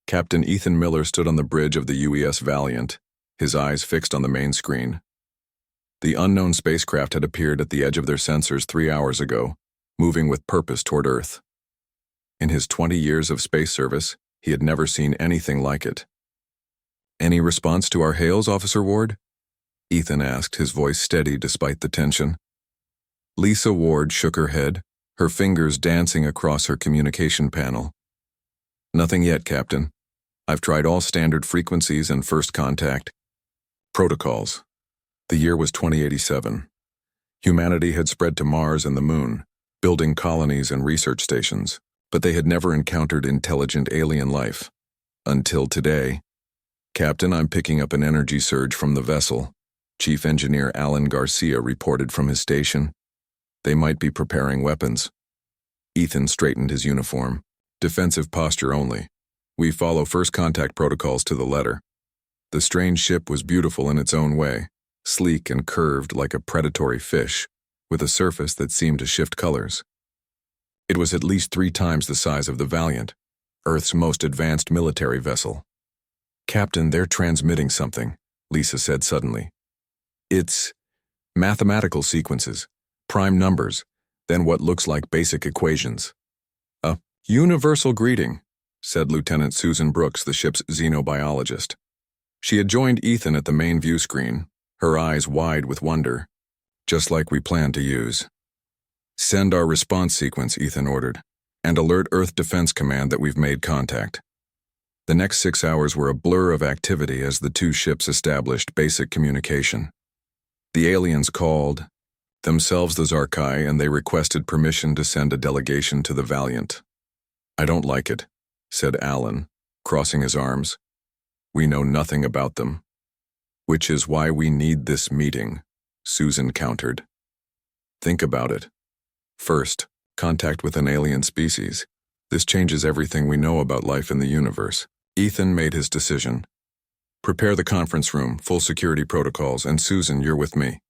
Captain Ethan Miller stood on the bridge of the UES Valiant, his eyes fixed on the main screen. The unknown spacecraft had appeared at the edge of their sensors 3 hours ago, moving with purpose toward Earth. In his 20 years of space service, he had never seen anything like it. "Any response to our hails, Officer Ward?" Ethan asked, his voice steady despite the tension. Lisa Ward shook her head, her fingers dancing across her communication panel. "Nothing yet, Captain. I've tried all standard frequencies and first contact protocols." The year was 2087. Humanity had spread to Mars and the Moon, building colonies and research stations, but they had never encountered intelligent alien life. Until today. "Captain, I'm picking up an energy surge from the vessel," Chief Engineer Alan Garcia reported from his station. "They might be preparing weapons." Ethan straightened his uniform. "Defensive posture only. We follow first contact protocols to the letter." The strange ship was beautiful in its own way, sleek and curved like a predatory fish, with a surface that seemed to shift colors. It was at least 3 times the size of the Valiant, Earth's most advanced military vessel. "Captain, they're transmitting something," Lisa said suddenly. "It's mathematical sequences, prime numbers, then what looks like basic equations." "A universal greeting," said Lieutenant Susan Brooks, the ship's xenobiologist. She had joined Ethan at the main view screen, her eyes wide with wonder. "Just like we planned to use." "Send our response sequence," Ethan ordered, "and alert Earth Defense Command that we've made contact." The next 6 hours were a blur of activity as the 2 ships established basic communication. The aliens called themselves the Zarkai, and they requested permission to send a delegation to the Valiant. "I don't like it," said Alan, crossing his arms. "We know nothing about them." "Which is why we need this meeting," Susan countered. "Think about it. First, contact with an alien species. This changes everything we know about life in the universe." Ethan made his decision. "Prepare the conference room, full security protocols, and Susan, you're with me."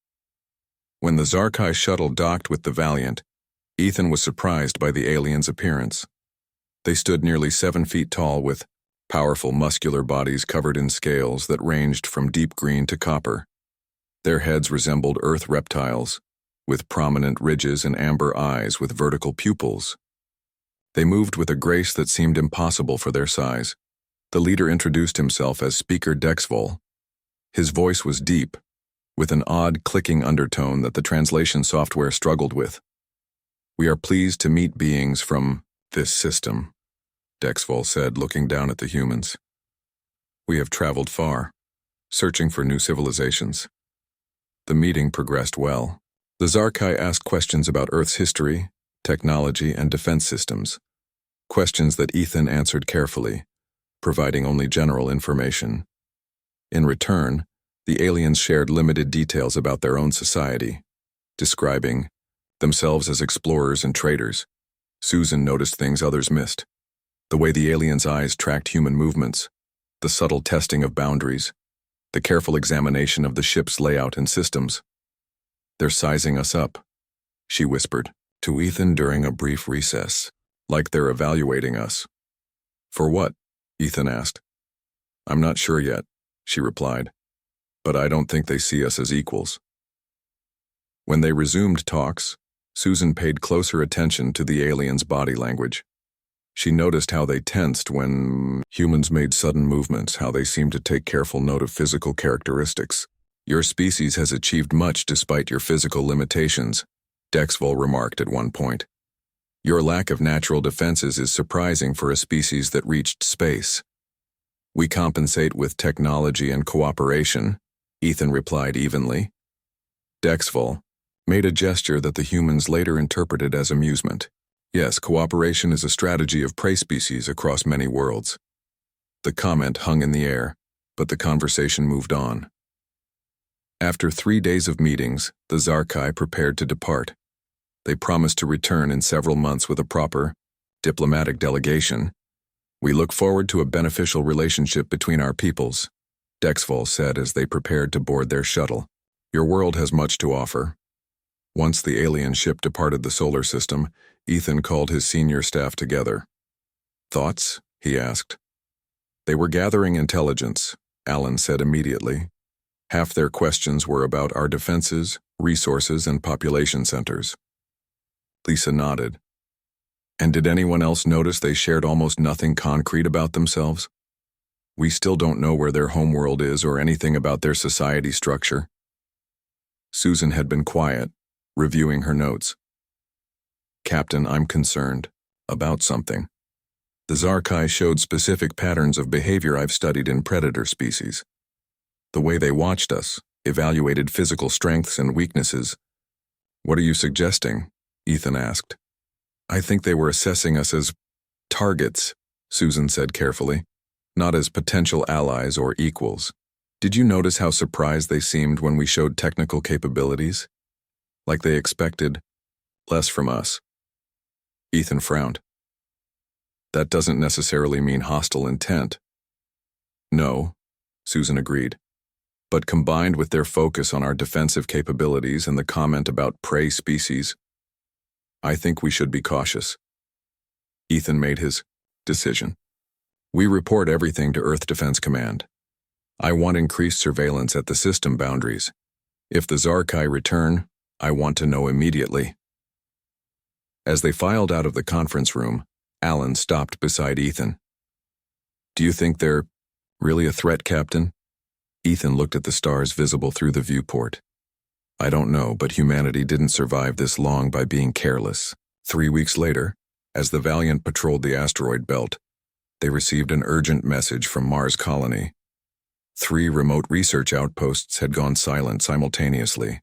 When the Zarkai shuttle docked with the Valiant, Ethan was surprised by the aliens' appearance. They stood nearly 7 feet tall with powerful muscular bodies covered in scales that ranged from deep green to copper. Their heads resembled Earth reptiles, with prominent ridges and amber eyes with vertical pupils. They moved with a grace that seemed impossible for their size. The leader introduced himself as Speaker Dexvol. His voice was deep, with an odd clicking undertone that the translation software struggled with. "We are pleased to meet beings from this system," Dexvol said, looking down at the humans. "We have traveled far, searching for new civilizations." The meeting progressed well. The Zarkai asked questions about Earth's history, technology, and defense systems. Questions that Ethan answered carefully, providing only general information. In return, the aliens shared limited details about their own society, describing themselves as explorers and traders. Susan noticed things others missed. The way the aliens' eyes tracked human movements, the subtle testing of boundaries, the careful examination of the ship's layout and systems. "They're sizing us up," she whispered to Ethan during a brief recess, "like they're evaluating us." "For what?" Ethan asked. "I'm not sure yet," she replied, "but I don't think they see us as equals." When they resumed talks, Susan paid closer attention to the aliens' body language. She noticed how they tensed when humans made sudden movements, how they seemed to take careful note of physical characteristics. "Your species has achieved much despite your physical limitations," Dexvol remarked at one point. "Your lack of natural defenses is surprising for a species that reached space." "We compensate with technology and cooperation," Ethan replied evenly. Dexvol made a gesture that the humans later interpreted as amusement. "Yes, cooperation is a strategy of prey species across many worlds." The comment hung in the air, but the conversation moved on. After 3 days of meetings, the Zarkai prepared to depart. They promised to return in several months with a proper, diplomatic delegation. "We look forward to a beneficial relationship between our peoples," Dexvol said as they prepared to board their shuttle. "Your world has much to offer." Once the alien ship departed the solar system, Ethan called his senior staff together. "Thoughts?" he asked. They were gathering intelligence, Alan said immediately. Half their questions were about our defenses, resources, and population centers. Lisa nodded. And did anyone else notice they shared almost nothing concrete about themselves? We still don't know where their homeworld is or anything about their society structure. Susan had been quiet, reviewing her notes. Captain, I'm concerned about something. The Zarkai showed specific patterns of behavior I've studied in predator species. The way they watched us, evaluated physical strengths and weaknesses. What are you suggesting? Ethan asked. I think they were assessing us as targets, Susan said carefully, not as potential allies or equals. Did you notice how surprised they seemed when we showed technical capabilities? Like they expected less from us. Ethan frowned. That doesn't necessarily mean hostile intent. No, Susan agreed. But combined with their focus on our defensive capabilities and the comment about prey species, I think we should be cautious. Ethan made his decision. We report everything to Earth Defense Command. I want increased surveillance at the system boundaries. If the Zarkai return, I want to know immediately. As they filed out of the conference room, Alan stopped beside Ethan. Do you think they're really a threat, Captain? Ethan looked at the stars visible through the viewport. I don't know, but humanity didn't survive this long by being careless. 3 weeks later, as the Valiant patrolled the asteroid belt, they received an urgent message from Mars Colony. 3 remote research outposts had gone silent simultaneously.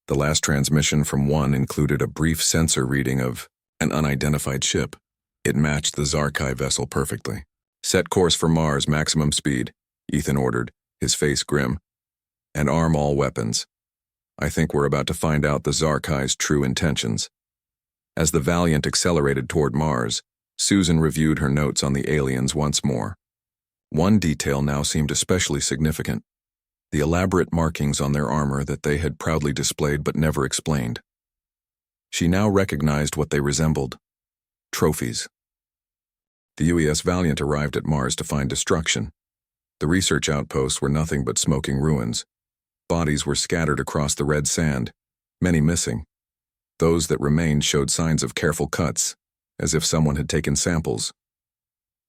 The last transmission from one included a brief sensor reading of an unidentified ship. It matched the Zarkai vessel perfectly. Set course for Mars, maximum speed, Ethan ordered, his face grim. And arm all weapons. I think we're about to find out the Zarkai's true intentions. As the Valiant accelerated toward Mars, Susan reviewed her notes on the aliens once more. One detail now seemed especially significant: the elaborate markings on their armor that they had proudly displayed but never explained. She now recognized what they resembled: trophies. The UES Valiant arrived at Mars to find destruction. The research outposts were nothing but smoking ruins. Bodies were scattered across the red sand, many missing. Those that remained showed signs of careful cuts, as if someone had taken samples.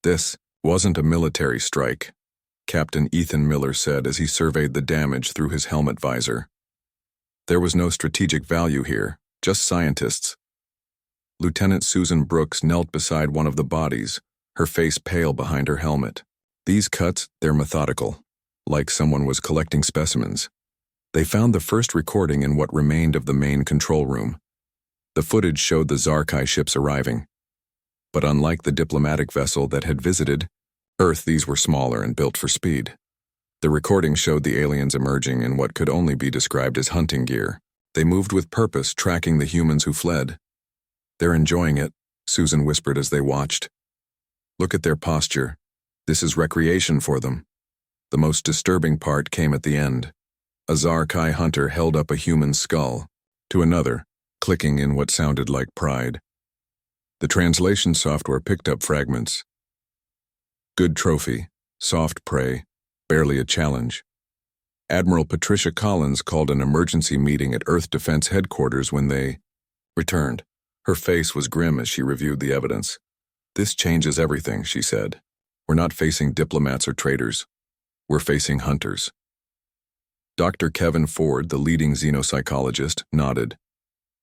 This wasn't a military strike, Captain Ethan Miller said as he surveyed the damage through his helmet visor. There was no strategic value here, just scientists. Lieutenant Susan Brooks knelt beside one of the bodies, her face pale behind her helmet. These cuts, they're methodical, like someone was collecting specimens. They found the first recording in what remained of the main control room. The footage showed the Zarkai ships arriving. But unlike the diplomatic vessel that had visited Earth, these were smaller and built for speed. The recording showed the aliens emerging in what could only be described as hunting gear. They moved with purpose, tracking the humans who fled. They're enjoying it, Susan whispered as they watched. Look at their posture. This is recreation for them. The most disturbing part came at the end. A Zarkai hunter held up a human skull to another, clicking in what sounded like pride. The translation software picked up fragments. Good trophy, soft prey, barely a challenge. Admiral Patricia Collins called an emergency meeting at Earth Defense Headquarters when they returned. Her face was grim as she reviewed the evidence. This changes everything, she said. We're not facing diplomats or traitors. We're facing hunters. Dr. Kevin Ford, the leading xenopsychologist, nodded.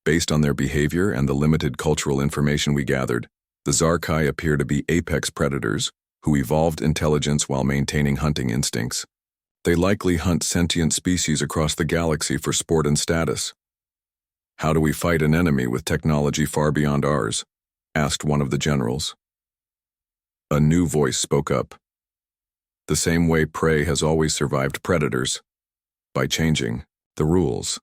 Based on their behavior and the limited cultural information we gathered, the Zarkai appear to be apex predators who evolved intelligence while maintaining hunting instincts. They likely hunt sentient species across the galaxy for sport and status. How do we fight an enemy with technology far beyond ours? Asked one of the generals. A new voice spoke up. The same way prey has always survived predators, by changing the rules.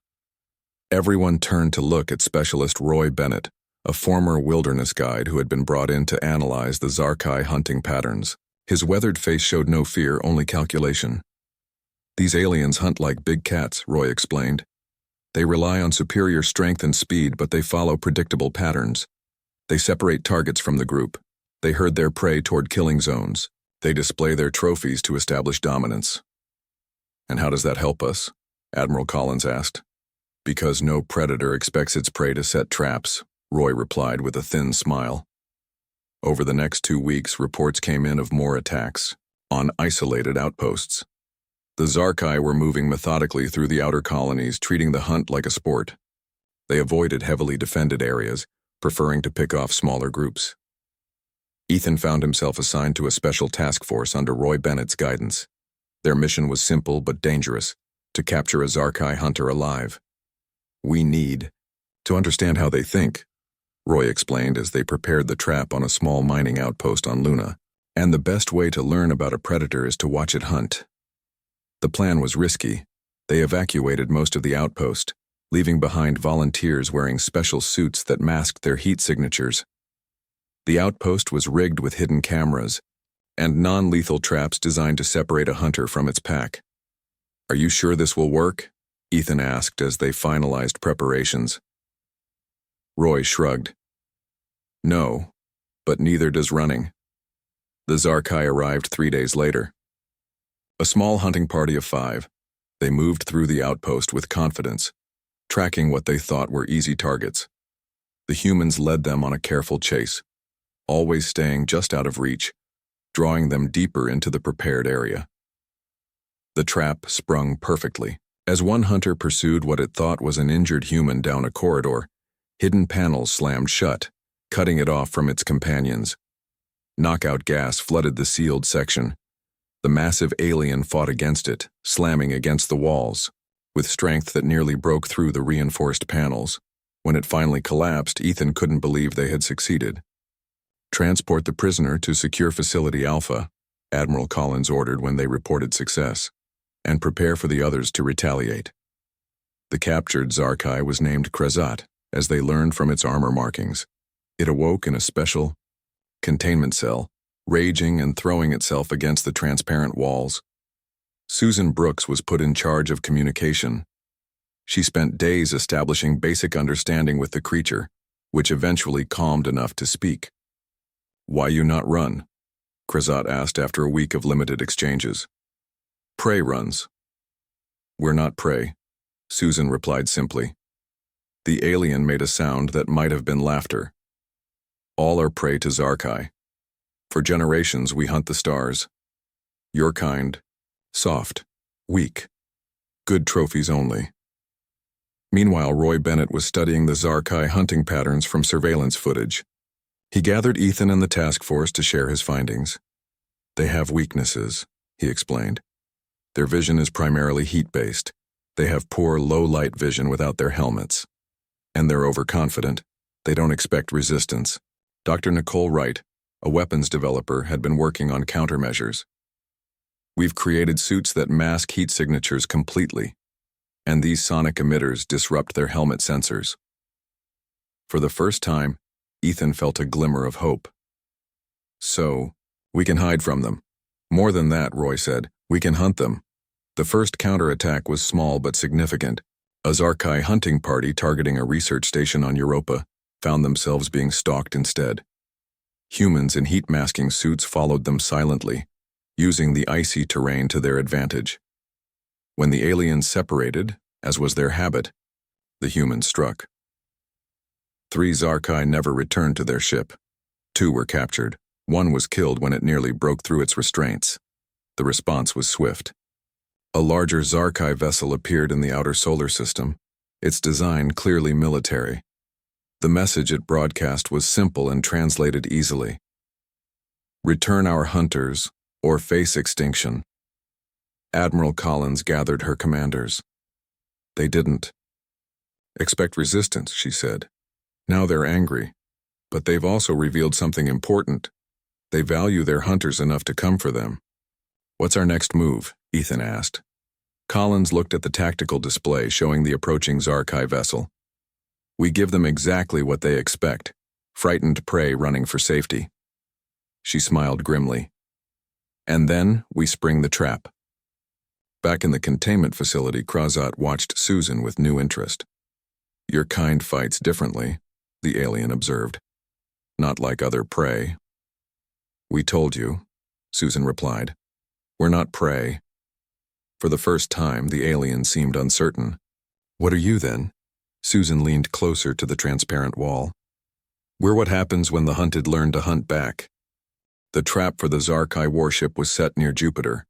Everyone turned to look at Specialist Roy Bennett, a former wilderness guide who had been brought in to analyze the Zarkai hunting patterns. His weathered face showed no fear, only calculation. These aliens hunt like big cats, Roy explained. They rely on superior strength and speed, but they follow predictable patterns. They separate targets from the group. They herd their prey toward killing zones. They display their trophies to establish dominance. And how does that help us? Admiral Collins asked. Because no predator expects its prey to set traps, Roy replied with a thin smile. Over the next 2 weeks, reports came in of more attacks on isolated outposts. The Zarkai were moving methodically through the outer colonies, treating the hunt like a sport. They avoided heavily defended areas, preferring to pick off smaller groups. Ethan found himself assigned to a special task force under Roy Bennett's guidance. Their mission was simple but dangerous: to capture a Zarkai hunter alive. We need to understand how they think, Roy explained as they prepared the trap on a small mining outpost on Luna. And the best way to learn about a predator is to watch it hunt. The plan was risky. They evacuated most of the outpost, leaving behind volunteers wearing special suits that masked their heat signatures. The outpost was rigged with hidden cameras and non-lethal traps designed to separate a hunter from its pack. Are you sure this will work? Ethan asked as they finalized preparations. Roy shrugged. No, but neither does running. The Zarkai arrived 3 days later. A small hunting party of 5. They moved through the outpost with confidence, tracking what they thought were easy targets. The humans led them on a careful chase, always staying just out of reach, drawing them deeper into the prepared area. The trap sprung perfectly. As one hunter pursued what it thought was an injured human down a corridor, hidden panels slammed shut, cutting it off from its companions. Knockout gas flooded the sealed section. The massive alien fought against it, slamming against the walls, with strength that nearly broke through the reinforced panels. When it finally collapsed, Ethan couldn't believe they had succeeded. Transport the prisoner to Secure Facility Alpha, Admiral Collins ordered when they reported success, and prepare for the others to retaliate. The captured Zarkai was named Krezat, as they learned from its armor markings. It awoke in a special containment cell, raging and throwing itself against the transparent walls. Susan Brooks was put in charge of communication. She spent days establishing basic understanding with the creature, which eventually calmed enough to speak. Why you not run? Krezat asked after a week of limited exchanges. Prey runs. We're not prey, Susan replied simply. The alien made a sound that might have been laughter. All are prey to Zarkai. For generations we hunt the stars. Your kind, soft, weak, good trophies only. Meanwhile, Roy Bennett was studying the Zarkai hunting patterns from surveillance footage. He gathered Ethan and the task force to share his findings. They have weaknesses, he explained. Their vision is primarily heat-based. They have poor low-light vision without their helmets. And they're overconfident. They don't expect resistance. Dr. Nicole Wright, a weapons developer, had been working on countermeasures. We've created suits that mask heat signatures completely, and these sonic emitters disrupt their helmet sensors. For the first time, Ethan felt a glimmer of hope. So, we can hide from them. More than that, Roy said, we can hunt them. The first counterattack was small but significant. A Zarkai hunting party targeting a research station on Europa found themselves being stalked instead. Humans in heat-masking suits followed them silently, using the icy terrain to their advantage. When the aliens separated, as was their habit, the humans struck. 3 Zarkai never returned to their ship. 2 were captured. 1 was killed when it nearly broke through its restraints. The response was swift. A larger Zarkai vessel appeared in the outer solar system, its design clearly military. The message it broadcast was simple and translated easily. Return our hunters, or face extinction. Admiral Collins gathered her commanders. They didn't. Expect resistance, she said. Now they're angry, but they've also revealed something important. They value their hunters enough to come for them. What's our next move? Ethan asked. Collins looked at the tactical display showing the approaching Zarkai vessel. We give them exactly what they expect, frightened prey running for safety. She smiled grimly. And then we spring the trap. Back in the containment facility, Krezat watched Susan with new interest. Your kind fights differently, the alien observed. Not like other prey. We told you. Susan replied. We're not prey. For the first time, the alien seemed uncertain. What are you then? Susan leaned closer to the transparent wall. We're what happens when the hunted learn to hunt back. The trap for the Zarkai warship was set near Jupiter.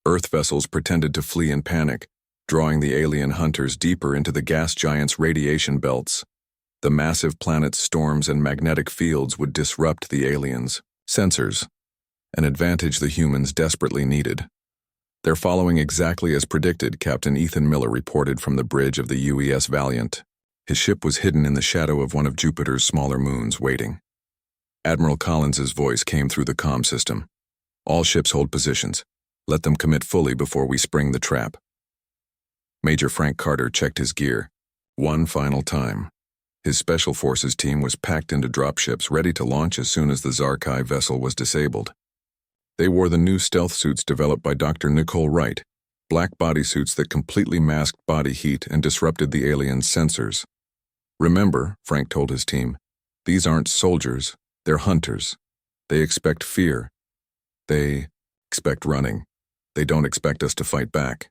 Earth vessels pretended to flee in panic, drawing the alien hunters deeper into the gas giant's radiation belts. The massive planet's storms and magnetic fields would disrupt the aliens' sensors, an advantage the humans desperately needed. They're following exactly as predicted, Captain Ethan Miller reported from the bridge of the UES Valiant. His ship was hidden in the shadow of one of Jupiter's smaller moons, waiting. Admiral Collins's voice came through the comm system. All ships hold positions. Let them commit fully before we spring the trap. Major Frank Carter checked his gear. One final time. His Special Forces team was packed into dropships ready to launch as soon as the Zarkai vessel was disabled. They wore the new stealth suits developed by Dr. Nicole Wright, black bodysuits that completely masked body heat and disrupted the aliens' sensors. Remember, Frank told his team, these aren't soldiers, they're hunters. They expect fear. They expect running. They don't expect us to fight back.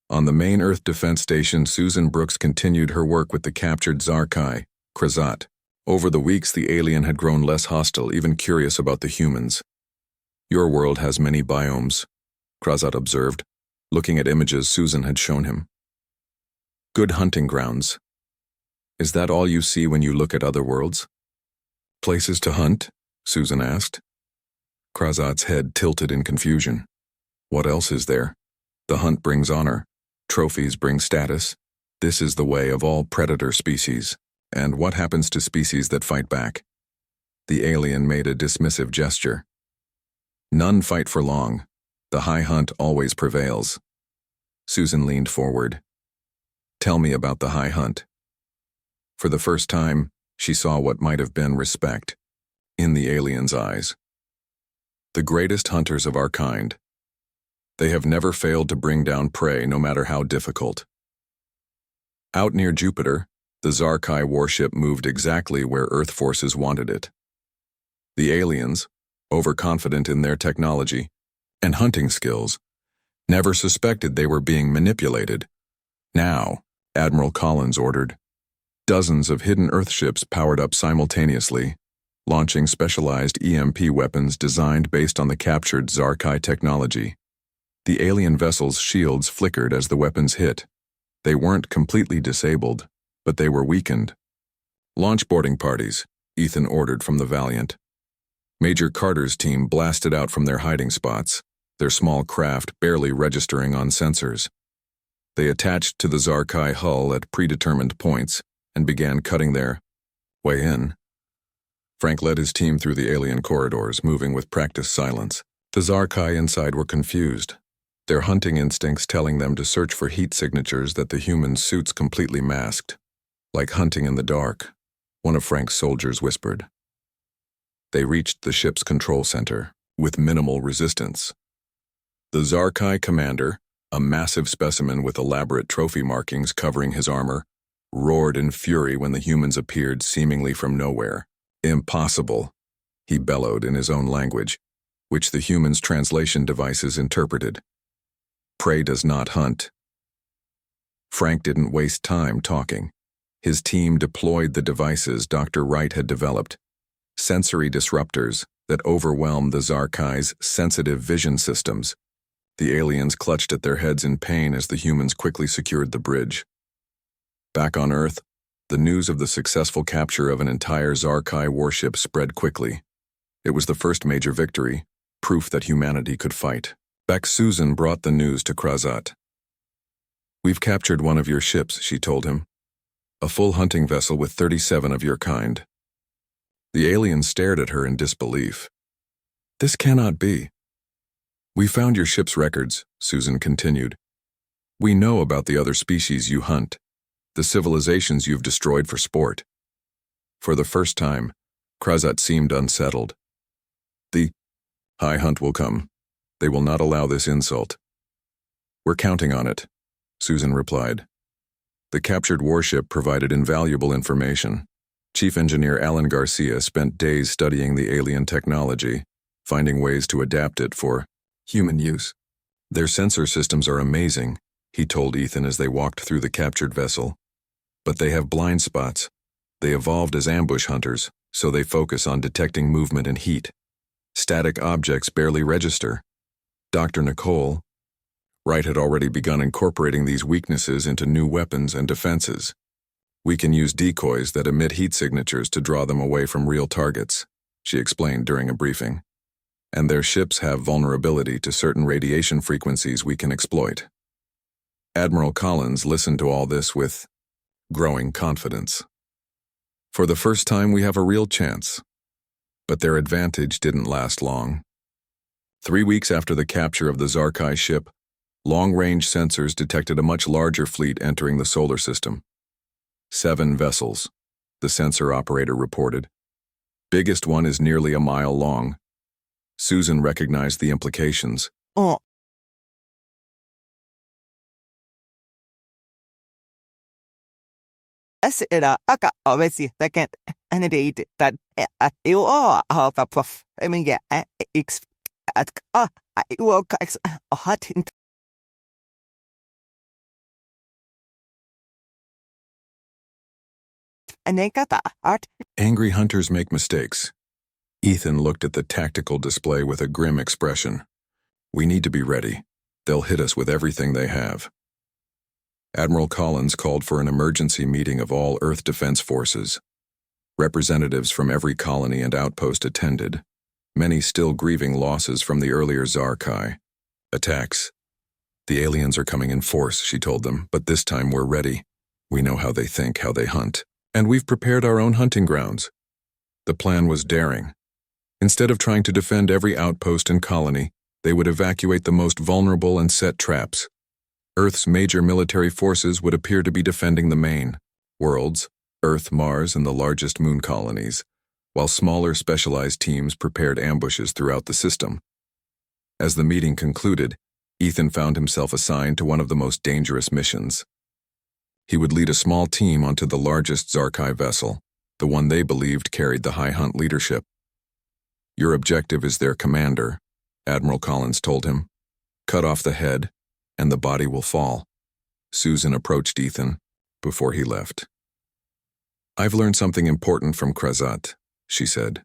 On the main Earth defense station, Susan Brooks continued her work with the captured Zarkai, Krazat. Over the weeks, the alien had grown less hostile, even curious about the humans. Your world has many biomes, Krazat observed, looking at images Susan had shown him. Good hunting grounds. Is that all you see when you look at other worlds? Places to hunt? Susan asked. Krazat's head tilted in confusion. What else is there? The hunt brings honor. Trophies bring status. This is the way of all predator species. And what happens to species that fight back? The alien made a dismissive gesture. None fight for long. The high hunt always prevails. Susan leaned forward. Tell me about the high hunt. For the first time, she saw what might have been respect in the alien's eyes. The greatest hunters of our kind. They have never failed to bring down prey, no matter how difficult. Out near Jupiter, the Zarkai warship moved exactly where Earth forces wanted it. The aliens, overconfident in their technology and hunting skills, never suspected they were being manipulated. Now, Admiral Collins ordered. Dozens of hidden Earth ships powered up simultaneously, launching specialized EMP weapons designed based on the captured Zarkai technology. The alien vessels' shields flickered as the weapons hit. They weren't completely disabled, but they were weakened. Launch boarding parties, Ethan ordered from the Valiant. Major Carter's team blasted out from their hiding spots, their small craft barely registering on sensors. They attached to the Zarkai hull at predetermined points and began cutting their way in. Frank led his team through the alien corridors, moving with practiced silence. The Zarkai inside were confused, their hunting instincts telling them to search for heat signatures that the human suits completely masked. Like hunting in the dark, one of Frank's soldiers whispered. They reached the ship's control center, with minimal resistance. The Zarkai commander, a massive specimen with elaborate trophy markings covering his armor, roared in fury when the humans appeared seemingly from nowhere. Impossible, he bellowed in his own language, which the humans' translation devices interpreted. Prey does not hunt. Frank didn't waste time talking. His team deployed the devices Dr. Wright had developed, sensory disruptors that overwhelmed the Zarkai's sensitive vision systems. The aliens clutched at their heads in pain as the humans quickly secured the bridge. Back on Earth, the news of the successful capture of an entire Zarkai warship spread quickly. It was the first major victory, proof that humanity could fight. Back Susan brought the news to Krazat. We've captured one of your ships, she told him. A full hunting vessel with 37 of your kind. The alien stared at her in disbelief. This cannot be. We found your ship's records, Susan continued. We know about the other species you hunt, the civilizations you've destroyed for sport. For the first time, Krazat seemed unsettled. The high hunt will come. They will not allow this insult. We're counting on it, Susan replied. The captured warship provided invaluable information. Chief Engineer Alan Garcia spent days studying the alien technology, finding ways to adapt it for human use. Their sensor systems are amazing, he told Ethan as they walked through the captured vessel. But they have blind spots. They evolved as ambush hunters, so they focus on detecting movement and heat. Static objects barely register. Dr. Nicole Wright had already begun incorporating these weaknesses into new weapons and defenses. We can use decoys that emit heat signatures to draw them away from real targets, she explained during a briefing. And their ships have vulnerability to certain radiation frequencies we can exploit. Admiral Collins listened to all this with growing confidence. For the first time, we have a real chance. But their advantage didn't last long. 3 weeks after the capture of the Zarkai ship, long-range sensors detected a much larger fleet entering the solar system. 7 vessels, the sensor operator reported. Biggest one is nearly a mile long. Susan recognized the implications. Oh. أسئلة أكأوسي second animated that you are of a prof. I mean, yeah, at work hot in art. Angry hunters make mistakes. Ethan looked at the tactical display with a grim expression. We need to be ready. They'll hit us with everything they have. Admiral Collins called for an emergency meeting of all Earth Defense Forces. Representatives from every colony and outpost attended, many still grieving losses from the earlier Zarkai attacks. The aliens are coming in force, she told them, but this time we're ready. We know how they think, how they hunt, and we've prepared our own hunting grounds. The plan was daring. Instead of trying to defend every outpost and colony, they would evacuate the most vulnerable and set traps. Earth's major military forces would appear to be defending the main worlds, Earth, Mars, and the largest moon colonies, while smaller specialized teams prepared ambushes throughout the system. As the meeting concluded, Ethan found himself assigned to one of the most dangerous missions. He would lead a small team onto the largest Zarkai vessel, the one they believed carried the high hunt leadership. Your objective is their commander, Admiral Collins told him. Cut off the head, and the body will fall. Susan approached Ethan before he left. I've learned something important from Krazat, she said.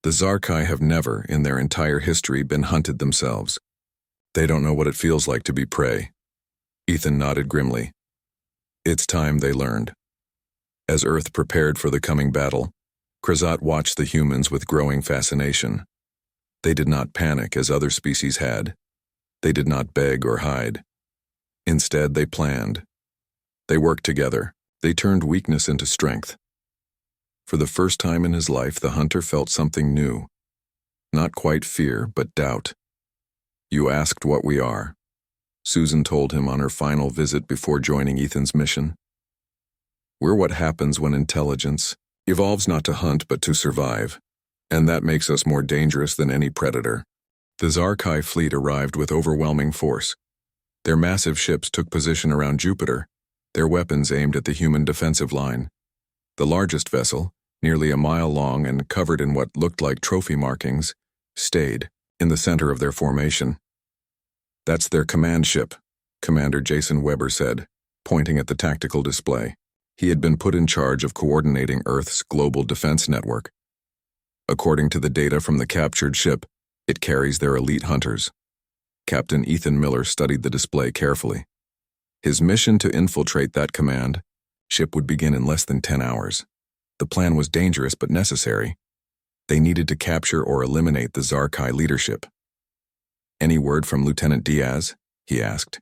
The Zarkai have never, in their entire history, been hunted themselves. They don't know what it feels like to be prey. Ethan nodded grimly. It's time they learned. As Earth prepared for the coming battle, Krazat watched the humans with growing fascination. They did not panic as other species had. They did not beg or hide. Instead, they planned. They worked together. They turned weakness into strength. For the first time in his life, the hunter felt something new. Not quite fear, but doubt. You asked what we are, Susan told him on her final visit before joining Ethan's mission. We're what happens when intelligence evolves not to hunt but to survive, and that makes us more dangerous than any predator. The Zarkai fleet arrived with overwhelming force. Their massive ships took position around Jupiter, their weapons aimed at the human defensive line. The largest vessel, nearly a mile long and covered in what looked like trophy markings, stayed in the center of their formation. That's their command ship, Commander Jason Weber said, pointing at the tactical display. He had been put in charge of coordinating Earth's global defense network. According to the data from the captured ship, it carries their elite hunters. Captain Ethan Miller studied the display carefully. His mission to infiltrate that command ship would begin in less than 10 hours. The plan was dangerous but necessary. They needed to capture or eliminate the Zarkai leadership. Any word from Lieutenant Diaz? He asked.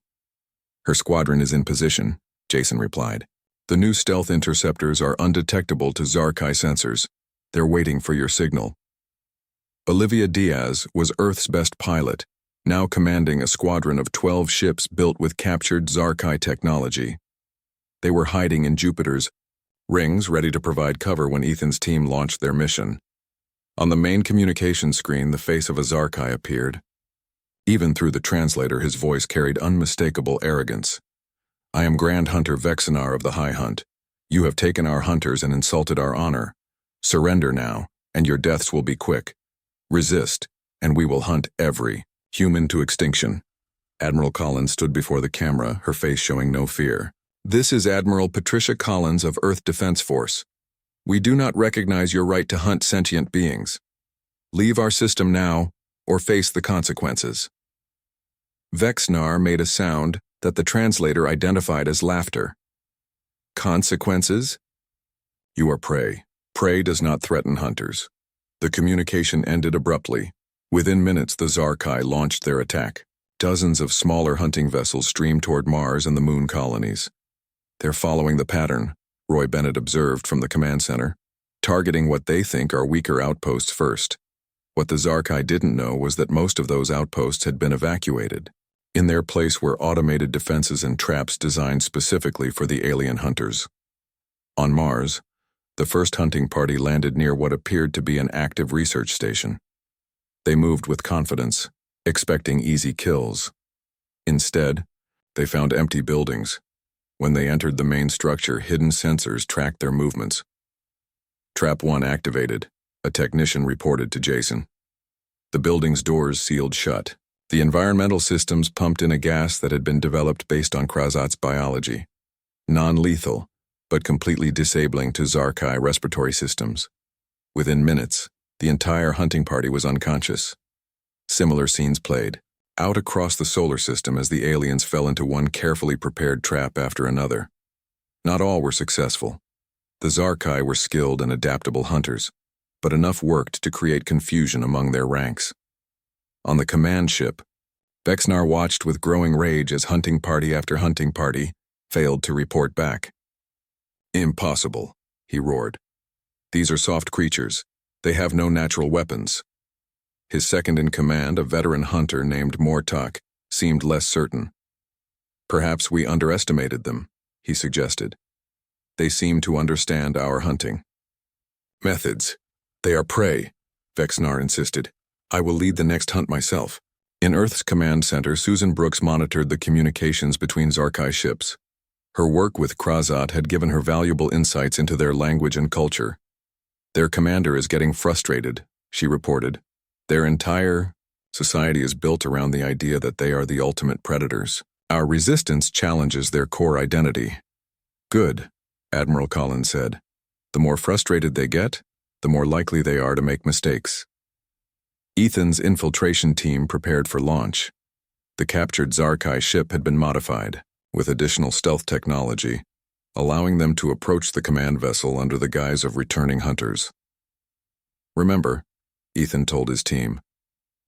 Her squadron is in position, Jason replied. The new stealth interceptors are undetectable to Zarkai sensors. They're waiting for your signal. Olivia Diaz was Earth's best pilot, now commanding a squadron of 12 ships built with captured Zarkai technology. They were hiding in Jupiter's rings, ready to provide cover when Ethan's team launched their mission. On the main communication screen, the face of a Zarkai appeared. Even through the translator, his voice carried unmistakable arrogance. I am Grand Hunter Vexinar of the High Hunt. You have taken our hunters and insulted our honor. Surrender now, and your deaths will be quick. Resist, and we will hunt every human to extinction. Admiral Collins stood before the camera, her face showing no fear. This is Admiral Patricia Collins of Earth Defense Force. We do not recognize your right to hunt sentient beings. Leave our system now, or face the consequences. Vexnar made a sound that the translator identified as laughter. Consequences? You are prey. Prey does not threaten hunters. The communication ended abruptly. Within minutes, the Zarkai launched their attack. Dozens of smaller hunting vessels streamed toward Mars and the moon colonies. They're following the pattern, Roy Bennett observed from the command center, targeting what they think are weaker outposts first. What the Zarkai didn't know was that most of those outposts had been evacuated. In their place were automated defenses and traps designed specifically for the alien hunters. On Mars, the first hunting party landed near what appeared to be an active research station. They moved with confidence, expecting easy kills. Instead, they found empty buildings. When they entered the main structure, hidden sensors tracked their movements. Trap 1 activated, a technician reported to Jason. The building's doors sealed shut. The environmental systems pumped in a gas that had been developed based on Krasat's biology. Non-lethal, but completely disabling to Zarkai respiratory systems. Within minutes, the entire hunting party was unconscious. Similar scenes played out across the solar system as the aliens fell into one carefully prepared trap after another. Not all were successful. The Zarkai were skilled and adaptable hunters, but enough worked to create confusion among their ranks. On the command ship, Vexnar watched with growing rage as hunting party after hunting party failed to report back. Impossible, he roared. These are soft creatures. They have no natural weapons. His second-in-command, a veteran hunter named Mortok, seemed less certain. Perhaps we underestimated them, he suggested. They seem to understand our hunting. Methods. They are prey, Vexnar insisted. I will lead the next hunt myself. In Earth's command center, Susan Brooks monitored the communications between Zarkai ships. Her work with Krasat had given her valuable insights into their language and culture. Their commander is getting frustrated, she reported. Their entire society is built around the idea that they are the ultimate predators. Our resistance challenges their core identity. Good, Admiral Collins said. The more frustrated they get, the more likely they are to make mistakes. Ethan's infiltration team prepared for launch. The captured Zarkai ship had been modified, with additional stealth technology, allowing them to approach the command vessel under the guise of returning hunters. Remember, Ethan told his team,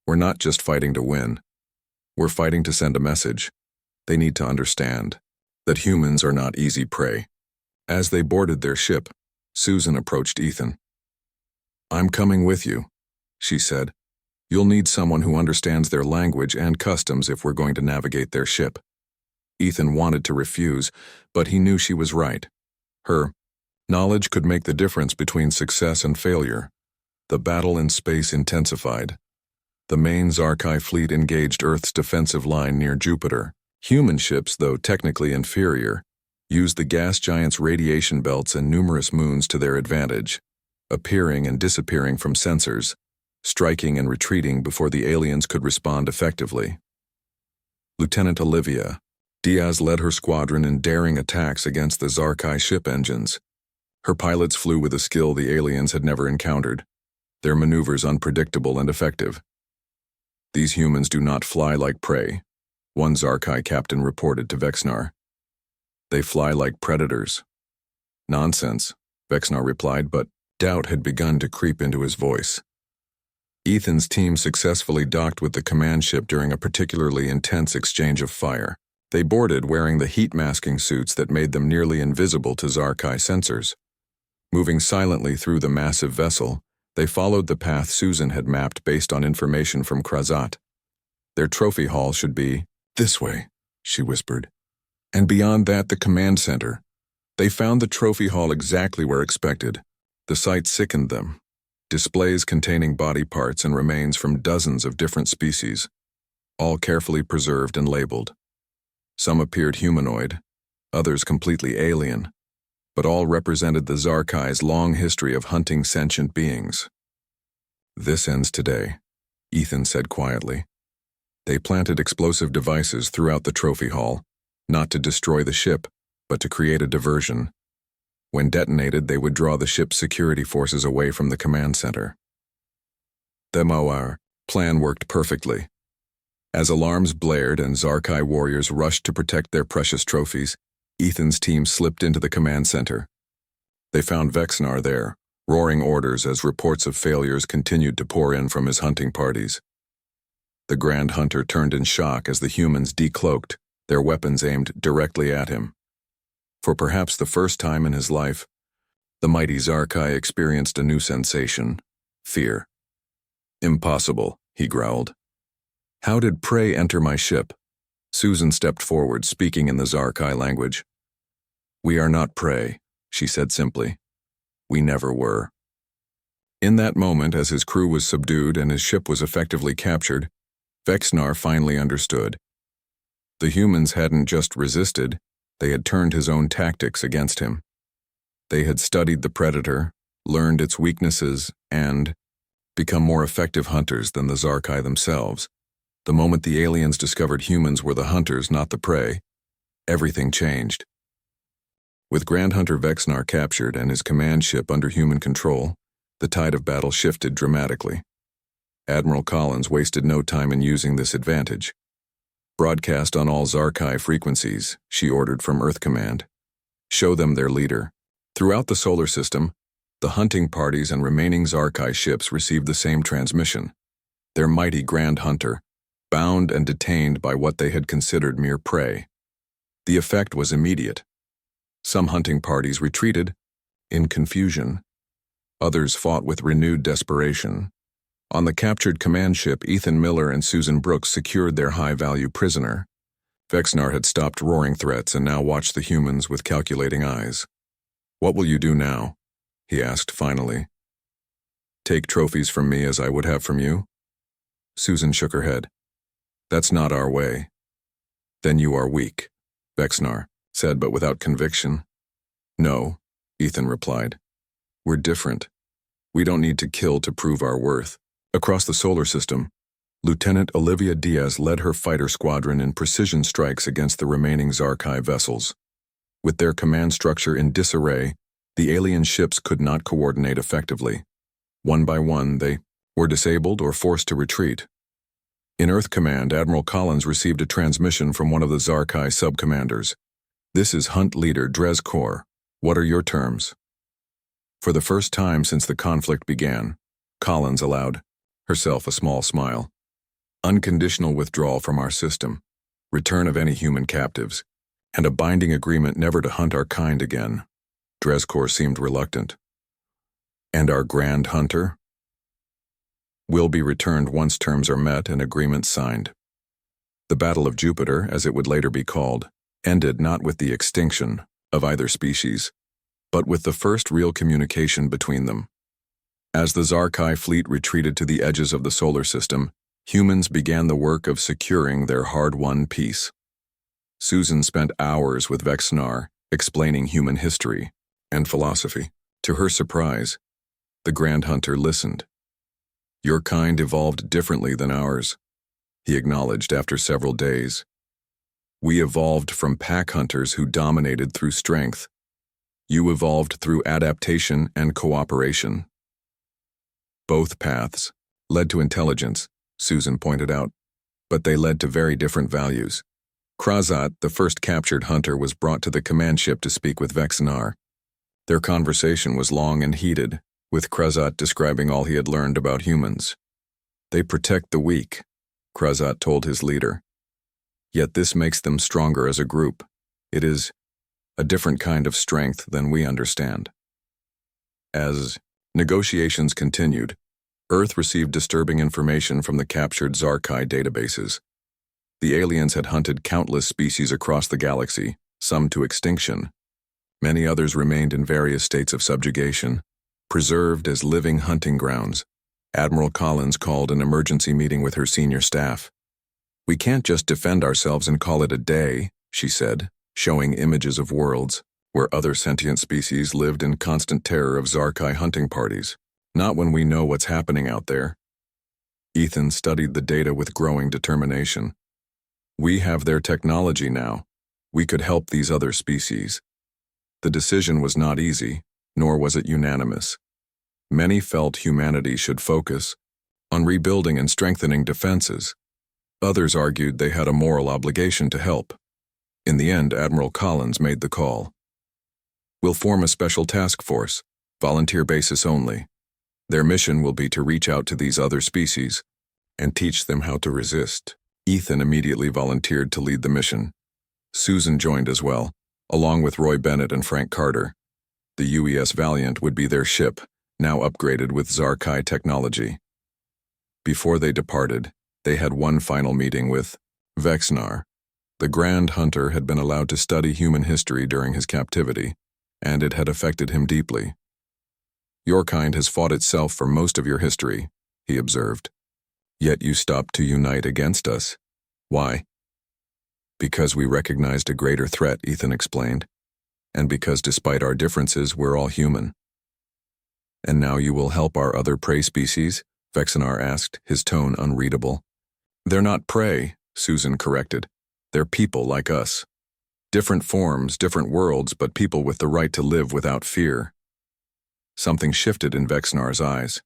we're not just fighting to win. We're fighting to send a message. They need to understand that humans are not easy prey. As they boarded their ship, Susan approached Ethan. I'm coming with you, she said. You'll need someone who understands their language and customs if we're going to navigate their ship. Ethan wanted to refuse, but he knew she was right. Her knowledge could make the difference between success and failure. The battle in space intensified. The main Zarkai fleet engaged Earth's defensive line near Jupiter. Human ships, though technically inferior, used the gas giant's radiation belts and numerous moons to their advantage, appearing and disappearing from sensors, striking and retreating before the aliens could respond effectively. Lieutenant Olivia Diaz led her squadron in daring attacks against the Zarkai ship engines. Her pilots flew with a skill the aliens had never encountered, their maneuvers unpredictable and effective. These humans do not fly like prey, one Zarkai captain reported to Vexnar. They fly like predators. Nonsense, Vexnar replied, but doubt had begun to creep into his voice. Ethan's team successfully docked with the command ship during a particularly intense exchange of fire. They boarded wearing the heat-masking suits that made them nearly invisible to Zarkai sensors. Moving silently through the massive vessel, they followed the path Susan had mapped based on information from Krasat. Their trophy hall should be this way, she whispered. And beyond that, the command center. They found the trophy hall exactly where expected. The sight sickened them. Displays containing body parts and remains from dozens of different species, all carefully preserved and labeled. Some appeared humanoid, others completely alien, but all represented the Zarkai's long history of hunting sentient beings. This ends today. Ethan said quietly. They planted explosive devices throughout the trophy hall, not to destroy the ship, but to create a diversion. When detonated, they would draw the ship's security forces away from the command center. Our plan worked perfectly. As alarms blared and Zarkai warriors rushed to protect their precious trophies, Ethan's team slipped into the command center. They found Vexnar there, roaring orders as reports of failures continued to pour in from his hunting parties. The Grand Hunter turned in shock as the humans decloaked, their weapons aimed directly at him. For perhaps the first time in his life, the mighty Zarkai experienced a new sensation: fear. "Impossible," he growled. "How did prey enter my ship?" Susan stepped forward, speaking in the Zarkai language. "We are not prey," she said simply. "We never were." In that moment, as his crew was subdued and his ship was effectively captured, Vexnar finally understood. The humans hadn't just resisted, they had turned his own tactics against him. They had studied the predator, learned its weaknesses, and become more effective hunters than the Zarkai themselves. The moment the aliens discovered humans were the hunters, not the prey, everything changed. With Grand Hunter Vexnar captured and his command ship under human control, the tide of battle shifted dramatically. Admiral Collins wasted no time in using this advantage. "Broadcast on all Zarkai frequencies," she ordered from Earth Command. "Show them their leader." Throughout the solar system, the hunting parties and remaining Zarkai ships received the same transmission. Their mighty Grand Hunter, bound and detained by what they had considered mere prey. The effect was immediate. Some hunting parties retreated, in confusion. Others fought with renewed desperation. On the captured command ship, Ethan Miller and Susan Brooks secured their high-value prisoner. Vexnar had stopped roaring threats and now watched the humans with calculating eyes. "What will you do now?" he asked finally. "Take trophies from me as I would have from you?" Susan shook her head. "That's not our way." "Then you are weak," Vexnar said, but without conviction. "No," Ethan replied. "We're different. We don't need to kill to prove our worth." Across the solar system, Lieutenant Olivia Diaz led her fighter squadron in precision strikes against the remaining Zarkai vessels. With their command structure in disarray, the alien ships could not coordinate effectively. One by one, they were disabled or forced to retreat. In Earth Command, Admiral Collins received a transmission from one of the Zarkai sub-commanders. "This is Hunt Leader Drez Kor. What are your terms?" For the first time since the conflict began, Collins allowed herself a small smile. "Unconditional withdrawal from our system, return of any human captives, and a binding agreement never to hunt our kind again." Drez Kor seemed reluctant. "And our Grand Hunter?" "Will be returned once terms are met and agreements signed." The Battle of Jupiter, as it would later be called, ended not with the extinction of either species, but with the first real communication between them. As the Zarkai fleet retreated to the edges of the solar system, humans began the work of securing their hard-won peace. Susan spent hours with Vexnar explaining human history and philosophy. To her surprise, the Grand Hunter listened. "Your kind evolved differently than ours," he acknowledged after several days. "We evolved from pack hunters who dominated through strength. You evolved through adaptation and cooperation." "Both paths led to intelligence," Susan pointed out, "but they led to very different values." Krazat, the first captured hunter, was brought to the command ship to speak with Vexnar. Their conversation was long and heated, with Krazat describing all he had learned about humans. "They protect the weak," Krazat told his leader. "Yet this makes them stronger as a group. It is a different kind of strength than we understand." As negotiations continued, Earth received disturbing information from the captured Zarkai databases. The aliens had hunted countless species across the galaxy, some to extinction. Many others remained in various states of subjugation, preserved as living hunting grounds. Admiral Collins called an emergency meeting with her senior staff. "We can't just defend ourselves and call it a day," she said, showing images of worlds where other sentient species lived in constant terror of Zarkai hunting parties. "Not when we know what's happening out there." Ethan studied the data with growing determination. We have their technology now. We could help these other species. The decision was not easy, nor was it unanimous. Many felt humanity should focus on rebuilding and strengthening defenses. Others argued they had a moral obligation to help. In the end, Admiral Collins made the call. We'll form a special task force, volunteer basis only. Their mission will be to reach out to these other species and teach them how to resist. Ethan immediately volunteered to lead the mission. Susan joined as well, along with Roy Bennett and Frank Carter. The UES Valiant would be their ship, now upgraded with Zarkai technology. Before they departed, they had one final meeting with Vexnar. The Grand Hunter had been allowed to study human history during his captivity, and it had affected him deeply. Your kind has fought itself for most of your history, he observed. Yet you stopped to unite against us. Why? Because we recognized a greater threat, Ethan explained, and because despite our differences, we're all human. And now you will help our other prey species? Vexnar asked, his tone unreadable. They're not prey, Susan corrected. They're people like us. Different forms, different worlds, but people with the right to live without fear. Something shifted in Vexnar's eyes.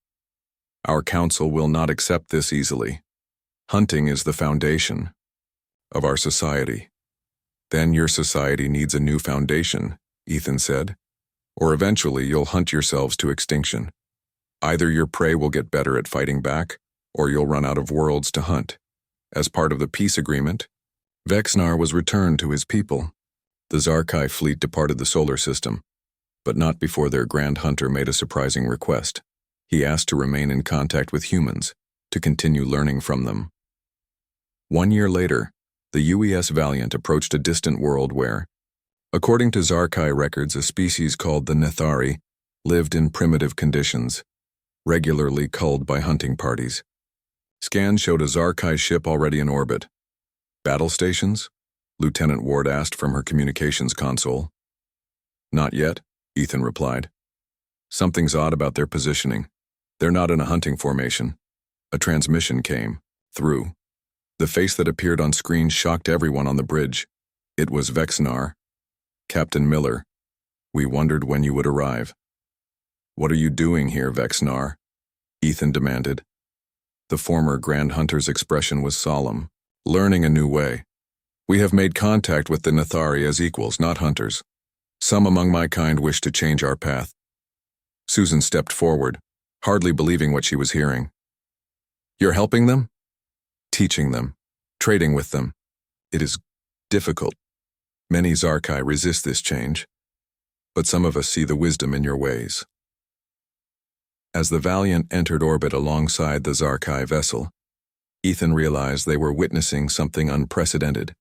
Our council will not accept this easily. Hunting is the foundation of our society. Then your society needs a new foundation, Ethan said, or eventually you'll hunt yourselves to extinction. Either your prey will get better at fighting back, or you'll run out of worlds to hunt. As part of the peace agreement, Vexnar was returned to his people. The Zarkai fleet departed the solar system, but not before their Grand Hunter made a surprising request. He asked to remain in contact with humans, to continue learning from them. 1 year later, the UES Valiant approached a distant world where, according to Zarkai records, a species called the Nethari lived in primitive conditions, regularly culled by hunting parties. Scans showed a Zarkai ship already in orbit. Battle stations? Lieutenant Ward asked from her communications console. Not yet, Ethan replied. Something's odd about their positioning. They're not in a hunting formation. A transmission came through. The face that appeared on screen shocked everyone on the bridge. It was Vexnar. Captain Miller, we wondered when you would arrive. What are you doing here, Vexnar? Ethan demanded. The former Grand Hunter's expression was solemn. Learning a new way. We have made contact with the Nethari as equals, not hunters. Some among my kind wish to change our path. Susan stepped forward, hardly believing what she was hearing. You're helping them? Teaching them, trading with them. It is difficult. Many Zarkai resist this change, but some of us see the wisdom in your ways. As the Valiant entered orbit alongside the Zarkai vessel, Ethan realized they were witnessing something unprecedented,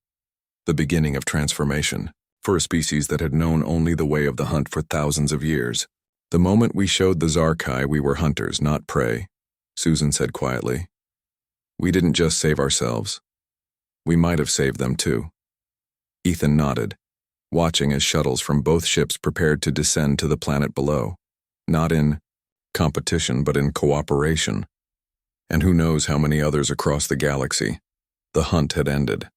the beginning of transformation, for a species that had known only the way of the hunt for thousands of years. The moment we showed the Zarkai we were hunters, not prey, Susan said quietly. We didn't just save ourselves. We might have saved them too. Ethan nodded, watching as shuttles from both ships prepared to descend to the planet below, not in competition but in cooperation. And who knows how many others across the galaxy. The hunt had ended.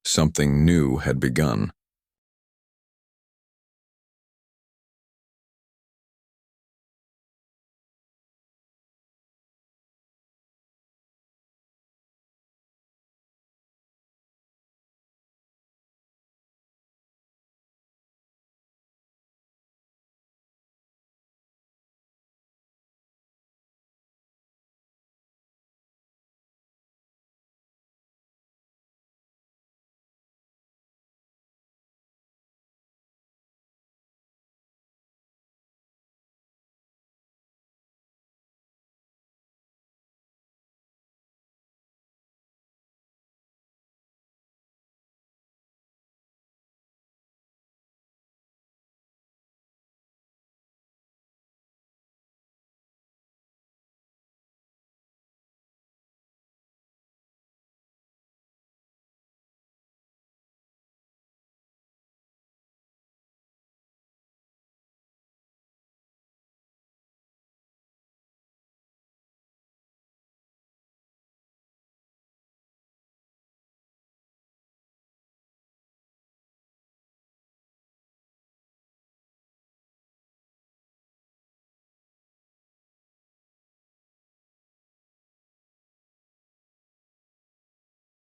Something new had begun.